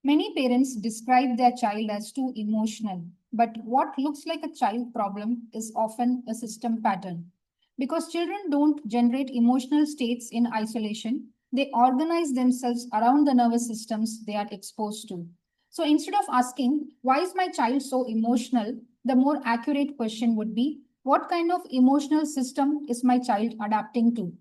Many parents describe their child as too emotional, but what looks like a child problem is often a system pattern. Because children don't generate emotional states in isolation, they organize themselves around the nervous systems they are exposed to. So instead of asking, why is my child so emotional? The more accurate question would be, what kind of emotional system is my child adapting to?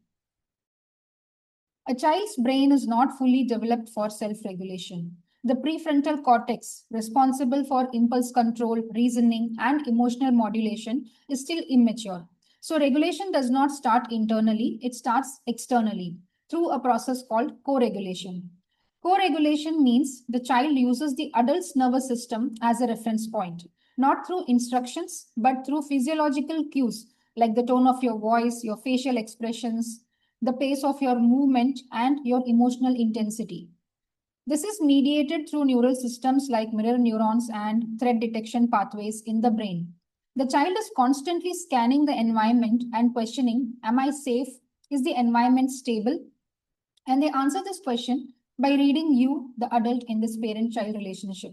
A child's brain is not fully developed for self-regulation. The prefrontal cortex, responsible for impulse control, reasoning, and emotional modulation, is still immature. So, regulation does not start internally, it starts externally through a process called co regulation. Co regulation means the child uses the adult's nervous system as a reference point, not through instructions, but through physiological cues like the tone of your voice, your facial expressions, the pace of your movement, and your emotional intensity. This is mediated through neural systems like mirror neurons and threat detection pathways in the brain. The child is constantly scanning the environment and questioning, am I safe? Is the environment stable? And they answer this question by reading you, the adult, in this parent-child relationship.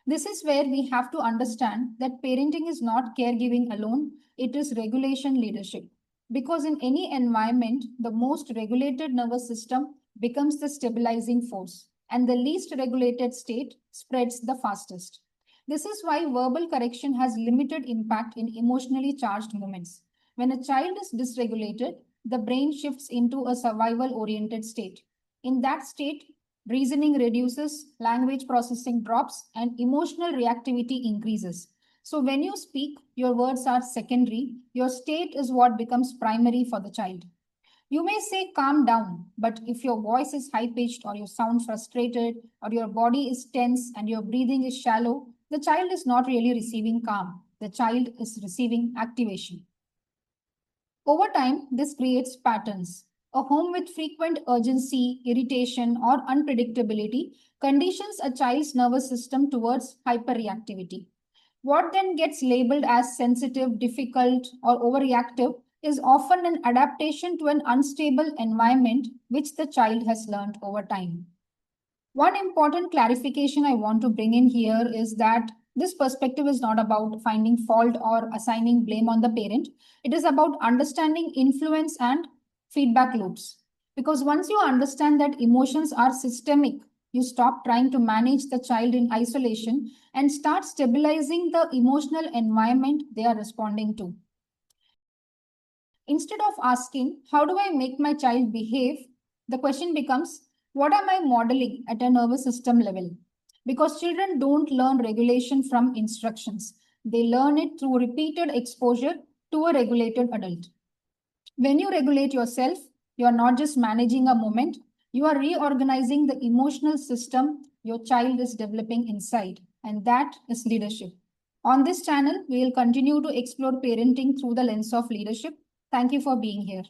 This is where we have to understand that parenting is not caregiving alone, it is regulation leadership. Because in any environment, the most regulated nervous system becomes the stabilizing force, and the least regulated state spreads the fastest. This is why verbal correction has limited impact in emotionally charged moments. When a child is dysregulated, the brain shifts into a survival oriented state. In that state, reasoning reduces, language processing drops, and emotional reactivity increases. So when you speak, your words are secondary, your state is what becomes primary for the child. You may say calm down, but if your voice is high pitched or you sound frustrated or your body is tense and your breathing is shallow, the child is not really receiving calm. The child is receiving activation. Over time, this creates patterns. A home with frequent urgency, irritation, or unpredictability conditions a child's nervous system towards hyperreactivity. What then gets labeled as sensitive, difficult, or overreactive is often an adaptation to an unstable environment which the child has learned over time. One important clarification I want to bring in here is that this perspective is not about finding fault or assigning blame on the parent. It is about understanding influence and feedback loops. Because once you understand that emotions are systemic, you stop trying to manage the child in isolation and start stabilizing the emotional environment they are responding to. Instead of asking, how do I make my child behave? The question becomes, what am I modeling at a nervous system level? Because children don't learn regulation from instructions. They learn it through repeated exposure to a regulated adult. When you regulate yourself, you are not just managing a moment, you are reorganizing the emotional system your child is developing inside. And that is leadership. On this channel, we will continue to explore parenting through the lens of leadership. Thank you for being here.